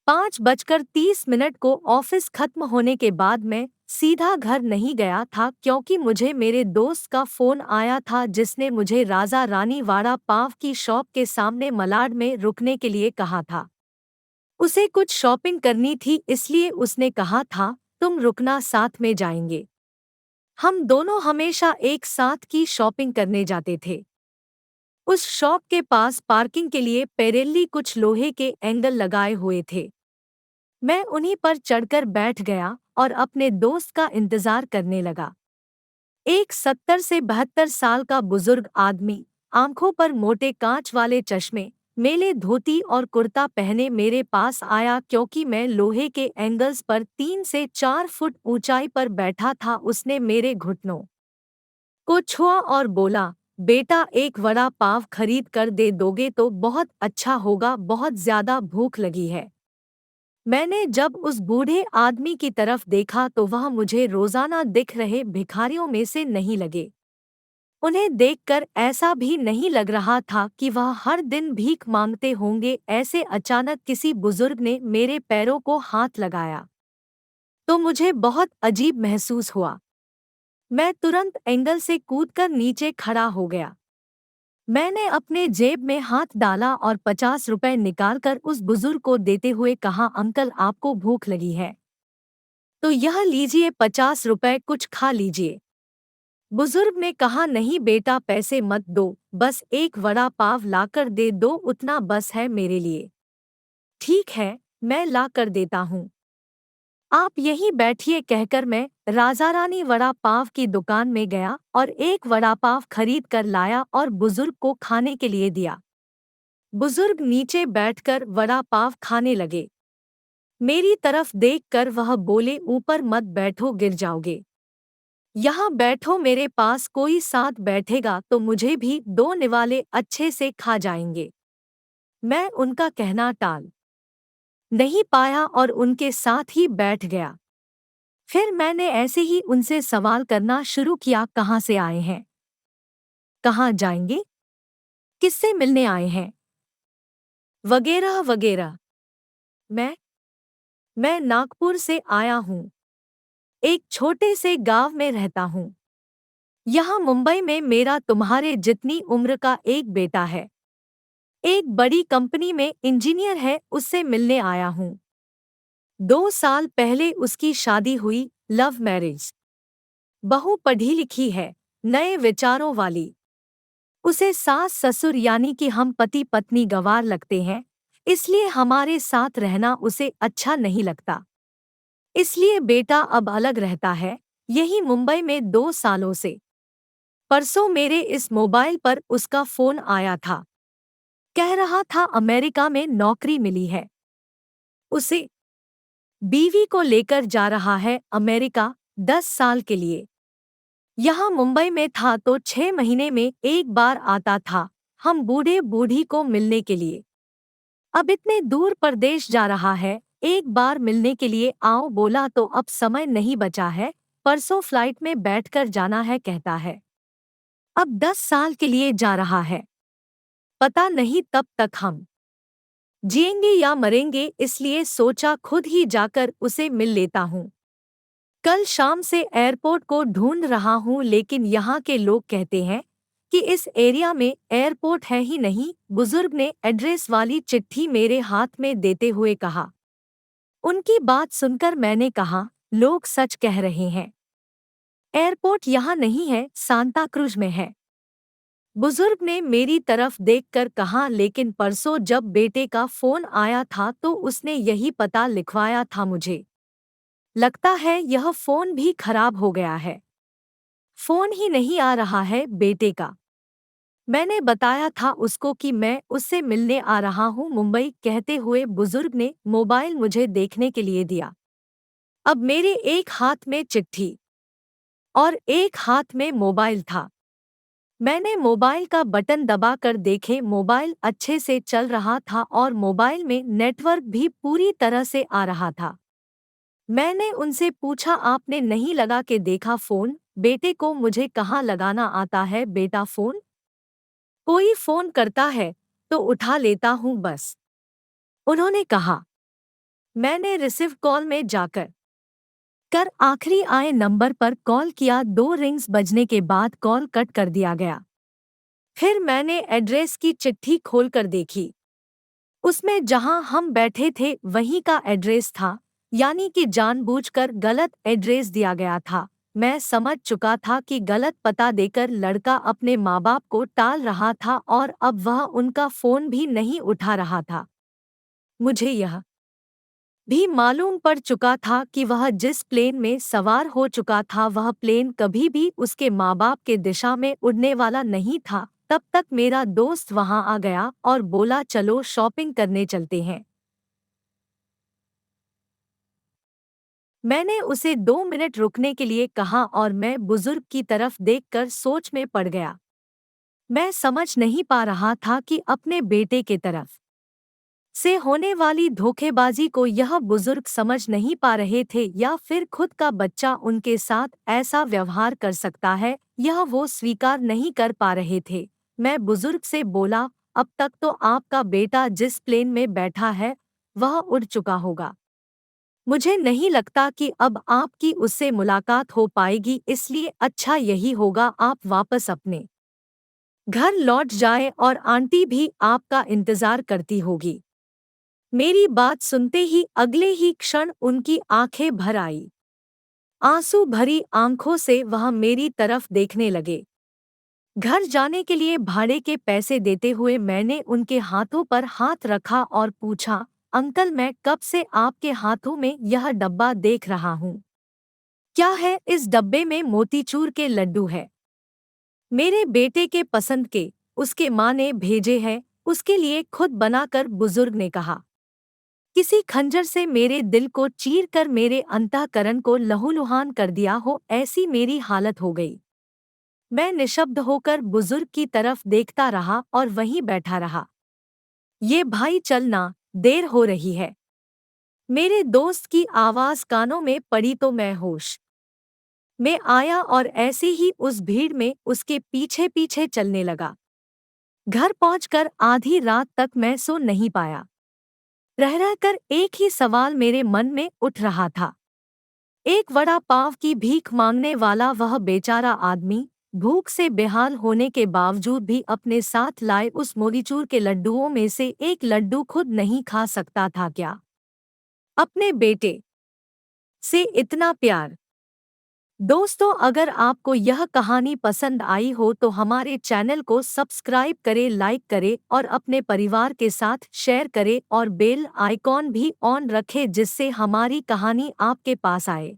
5:30 को ऑफिस खत्म होने के बाद मैं सीधा घर नहीं गया था क्योंकि मुझे मेरे दोस्त का फोन आया था जिसने मुझे राजा रानी वाड़ा पाव की शॉप के सामने मलाड में रुकने के लिए कहा था। उसे कुछ शॉपिंग करनी थी इसलिए उसने कहा था तुम रुकना साथ में जाएंगे। हम दोनों हमेशा एक साथ की शॉपिंग करने जाते थे। उस शॉप के पास पार्किंग के लिए पेरेल्ली कुछ लोहे के एंगल लगाए हुए थे। मैं उन्हीं पर चढ़कर बैठ गया और अपने दोस्त का इंतजार करने लगा। एक 70 से 72 साल का बुजुर्ग आदमी, आंखों पर मोटे कांच वाले चश्मे, मेले धोती और कुर्ता पहने मेरे पास आया क्योंकि मैं लोहे के एंगल्स पर 3 से 4 फुट ऊंचाई पर बैठा था। उसने मेरे घुटनों को छुआ और बोला, बेटा एक वड़ा पाव खरीद कर दे दोगे तो बहुत अच्छा होगा, बहुत ज्यादा भूख लगी है। मैंने जब उस बूढ़े आदमी की तरफ देखा तो वह मुझे रोजाना दिख रहे भिखारियों में से नहीं लगे। उन्हें देखकर ऐसा भी नहीं लग रहा था कि वह हर दिन भीख मांगते होंगे। ऐसे अचानक किसी बुजुर्ग ने मेरे पैरों को हाथ लगाया तो मुझे बहुत अजीब महसूस हुआ। मैं तुरंत एंगल से कूदकर नीचे खड़ा हो गया। मैंने अपने जेब में हाथ डाला और 50 रुपए निकालकर उस बुजुर्ग को देते हुए कहा, अंकल आपको भूख लगी है तो यह लीजिए 50 रुपए, कुछ खा लीजिए। बुजुर्ग ने कहा, नहीं बेटा पैसे मत दो, बस एक वड़ा पाव लाकर दे दो, उतना बस है मेरे लिए। ठीक है, मैं ला कर देता हूँ, आप यहीं बैठिए कहकर मैं राजा रानी वड़ा पाव की दुकान में गया और एक वड़ा पाव खरीद कर लाया और बुजुर्ग को खाने के लिए दिया। बुजुर्ग नीचे बैठकर वड़ा पाव खाने लगे। मेरी तरफ देखकर वह बोले, ऊपर मत बैठो गिर जाओगे, यहाँ बैठो, मेरे पास कोई साथ बैठेगा तो मुझे भी दो निवाले अच्छे से खा जाएंगे। मैं उनका कहना टाल नहीं पाया और उनके साथ ही बैठ गया। फिर मैंने ऐसे ही उनसे सवाल करना शुरू किया, कहाँ से आए हैं, कहाँ जाएंगे, किससे मिलने आए हैं, वगैरह वगैरह। मैं मैं नागपुर से आया हूँ, एक छोटे से गांव में रहता हूँ। यहाँ मुंबई में मेरा तुम्हारे जितनी उम्र का एक बेटा है, एक बड़ी कंपनी में इंजीनियर है, उससे मिलने आया हूँ। 2 साल पहले उसकी शादी हुई, लव मैरिज। बहू पढ़ी लिखी है, नए विचारों वाली। उसे सास ससुर यानी कि हम पति पत्नी गंवार लगते हैं, इसलिए हमारे साथ रहना उसे अच्छा नहीं लगता। इसलिए बेटा अब अलग रहता है, यही मुंबई में 2 सालों से। परसों मेरे इस मोबाइल पर उसका फोन आया था, कह रहा था अमेरिका में नौकरी मिली है, उसे बीवी को लेकर जा रहा है अमेरिका 10 साल के लिए। यहाँ मुंबई में था तो 6 महीने में एक बार आता था, हम बूढ़े बूढ़ी को मिलने के लिए। अब इतने दूर परदेश जा रहा है, एक बार मिलने के लिए आओ बोला तो अब समय नहीं बचा है, परसों फ्लाइट में बैठकर जाना है कहता है। अब 10 साल के लिए जा रहा है, पता नहीं तब तक हम जिएंगे या मरेंगे, इसलिए सोचा खुद ही जाकर उसे मिल लेता हूँ। कल शाम से एयरपोर्ट को ढूंढ रहा हूँ लेकिन यहाँ के लोग कहते हैं कि इस एरिया में एयरपोर्ट है ही नहीं। बुजुर्ग ने एड्रेस वाली चिट्ठी मेरे हाथ में देते हुए कहा। उनकी बात सुनकर मैंने कहा, लोग सच कह रहे हैं, एयरपोर्ट यहाँ नहीं है, सांता क्रूज में है। बुजुर्ग ने मेरी तरफ देखकर कहा, लेकिन परसों जब बेटे का फोन आया था तो उसने यही पता लिखवाया था मुझे। लगता है यह फोन भी खराब हो गया है, फोन ही नहीं आ रहा है बेटे का। मैंने बताया था उसको कि मैं उससे मिलने आ रहा हूँ मुंबई, कहते हुए बुजुर्ग ने मोबाइल मुझे देखने के लिए दिया। अब मेरे एक हाथ में चिट्ठी और एक हाथ में मोबाइल था। मैंने मोबाइल का बटन दबाकर देखे, मोबाइल अच्छे से चल रहा था और मोबाइल में नेटवर्क भी पूरी तरह से आ रहा था। मैंने उनसे पूछा, आपने नहीं लगा के देखा फोन? बेटे को मुझे कहाँ लगाना आता है बेटा फोन, कोई फोन करता है तो उठा लेता हूँ बस, उन्होंने कहा। मैंने रिसीव कॉल में जाकर कर आखिरी आए नंबर पर कॉल किया। 2 रिंग्स बजने के बाद कॉल कट कर दिया गया। फिर मैंने एड्रेस की चिट्ठी खोलकर देखी। उसमें जहां हम बैठे थे वहीं का एड्रेस था, यानी कि जानबूझकर गलत एड्रेस दिया गया था। मैं समझ चुका था कि गलत पता देकर लड़का अपने माँ बाप को टाल रहा था और अब वह उनका फोन भी नहीं उठा रहा था। मुझे यह भी मालूम पड़ चुका था कि वह जिस प्लेन में सवार हो चुका था वह प्लेन कभी भी उसके माँ बाप के दिशा में उड़ने वाला नहीं था। तब तक मेरा दोस्त वहां आ गया और बोला, चलो शॉपिंग करने चलते हैं। मैंने उसे 2 मिनट रुकने के लिए कहा और मैं बुजुर्ग की तरफ देखकर सोच में पड़ गया। मैं समझ नहीं पा रहा था कि अपने बेटे के तरफ से होने वाली धोखेबाजी को यह बुजुर्ग समझ नहीं पा रहे थे या फिर खुद का बच्चा उनके साथ ऐसा व्यवहार कर सकता है, यह वो स्वीकार नहीं कर पा रहे थे। मैं बुजुर्ग से बोला, अब तक तो आपका बेटा जिस प्लेन में बैठा है वह उड़ चुका होगा। मुझे नहीं लगता कि अब आपकी उससे मुलाकात हो पाएगी, इसलिए अच्छा यही होगा आप वापस अपने घर लौट जाएं और आंटी भी आपका इंतजार करती होगी। मेरी बात सुनते ही अगले ही क्षण उनकी आंखें भर आई। आंसू भरी आंखों से वह मेरी तरफ देखने लगे। घर जाने के लिए भाड़े के पैसे देते हुए मैंने उनके हाथों पर हाथ रखा और पूछा, अंकल मैं कब से आपके हाथों में यह डब्बा देख रहा हूँ। क्या है इस डब्बे में? मोतीचूर के लड्डू है। मेरे बेटे के पसंद के, उसके माँ ने भेजे हैं, उसके लिए खुद बनाकर, बुजुर्ग ने कहा। किसी खंजर से मेरे दिल को चीर कर मेरे अंतःकरण को लहूलुहान कर दिया हो, ऐसी मेरी हालत हो गई। मैं निशब्द होकर बुजुर्ग की तरफ देखता रहा और वहीं बैठा रहा। ये भाई चलना, देर हो रही है। मेरे दोस्त की आवाज कानों में पड़ी तो मैं होश में आया और ऐसे ही उस भीड़ में उसके पीछे पीछे चलने लगा। घर पहुंचकर आधी रात तक मैं सो नहीं पाया। रह रहकर एक ही सवाल मेरे मन में उठ रहा था। एक वड़ा पाव की भीख मांगने वाला वह बेचारा आदमी भूख से बेहाल होने के बावजूद भी अपने साथ लाए उस मोतीचूर के लड्डुओं में से एक लड्डू खुद नहीं खा सकता था क्या? अपने बेटे से इतना प्यार। दोस्तों, अगर आपको यह कहानी पसंद आई हो तो हमारे चैनल को सब्सक्राइब करें, लाइक करें और अपने परिवार के साथ शेयर करें और बेल आइकॉन भी ऑन रखें जिससे हमारी कहानी आपके पास आए।